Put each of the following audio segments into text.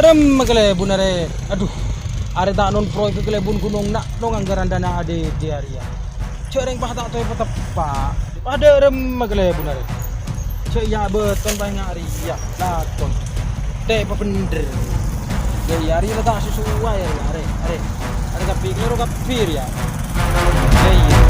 Rem maglebon are. Aduh. Are tak non proyek kelebon gunung nak nong anggaran dana ade di area. Cereng bah tak toy patepa. Ada rem maglebon are. Cek ya beton bah ngari ya laton. Dek apa bener. Ya hari lah tak sesuai ya are. Are kapir lo kapir ya. Iya.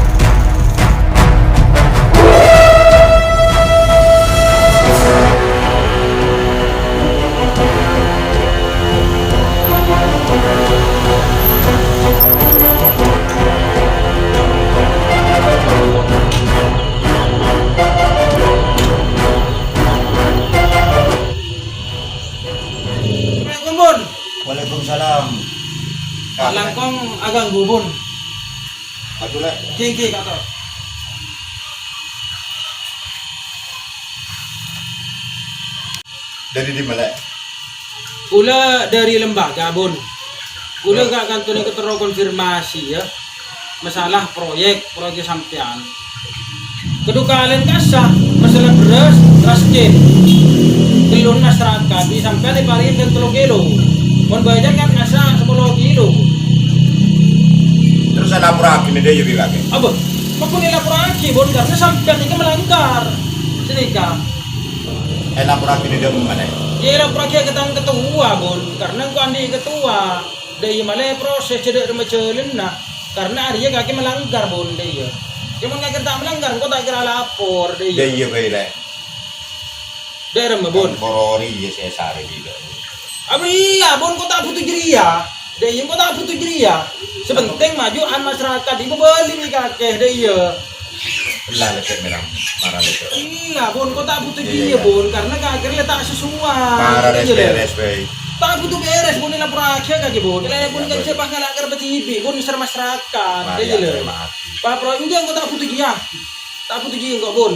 Waalaikumsalam. Langkong agang bubun. Aku lah. Kiki kata. Dari di mana? Ula dari lembaga bun. Ula gak kantong ketero konfirmasi ya. Masalah proyek sampean. Kedua kalian kasah masalah beras raskin. Telur masyarakat di sampean di paling dan 3 kilo. Mon bayar kan kasah 10 kilo. Terus ada lapor ini dia juga kan? Apa? Mau lapor lagi bun karena sampean ini melanggar. Sedikah. Lapor ini dia mana? Ya lapor lagi ketang ketua bun karena gua andi ketua. Dia malah proses cedek remacelin nah karena dia kaki melanggar bun dia. Cuma nggak kita melanggar, kau tak kira lapor dia. Dia baik. Dia remeh bun. Korori ya saya sari tidak. Abri iya bun, kau tak butuh jeria. Dia kau tak butuh jeria. Sepenting maju an masyarakat ibu beli nih kakek dia. Lah lecet merah, marah lecet. Iya bun, kau tak butuh jeria bun karena kakek tak sesuai. Marah beres baik. Tak butuh beres bun ini lapor aja kakek bun. Kalau bun kan siapa nggak kerja TV bun ser masyarakat. Dia le. Pak Pro ini kau tak butuh dia. Tak butuh dia kau bun.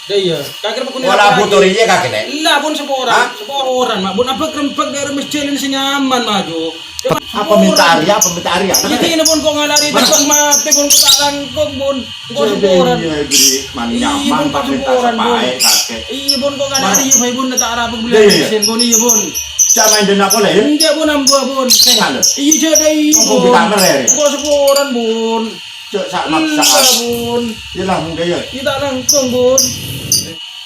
Dia kakek pun wala butuh dia kakek nih. Lah bun seporan mak bun apa kerempek dari masjid ini senyaman maju. Apa minta area? Jadi ini bun kau ngalari tukang mati bun kau tak langkung bun. Kau seporan. Iya bun kau seporan bun. Iya bun kau ngalari ya bun tak arah bun beli mesin bun iya bun. Jangan main aku lah ya. Enggak bun ambuh bun. Iya jadi bun. Kau seporan bun. Cek sak maksa bun. Dia langsung dia. Kita langkung bun.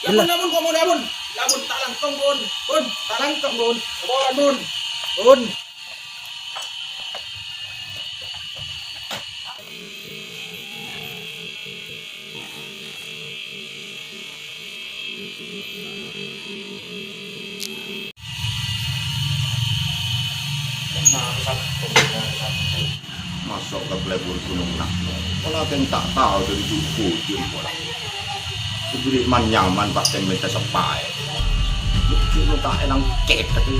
Labun kau mau labun. Labun tak langkung bun. Bun tak langkung bun. Seporan bun. Bun. Masuk ke pelebur gunung nak. Kalau yang tak tahu dari suku jadi orang. Jadi man nyaman pak yang minta sepai. Itu tak enak cek tapi.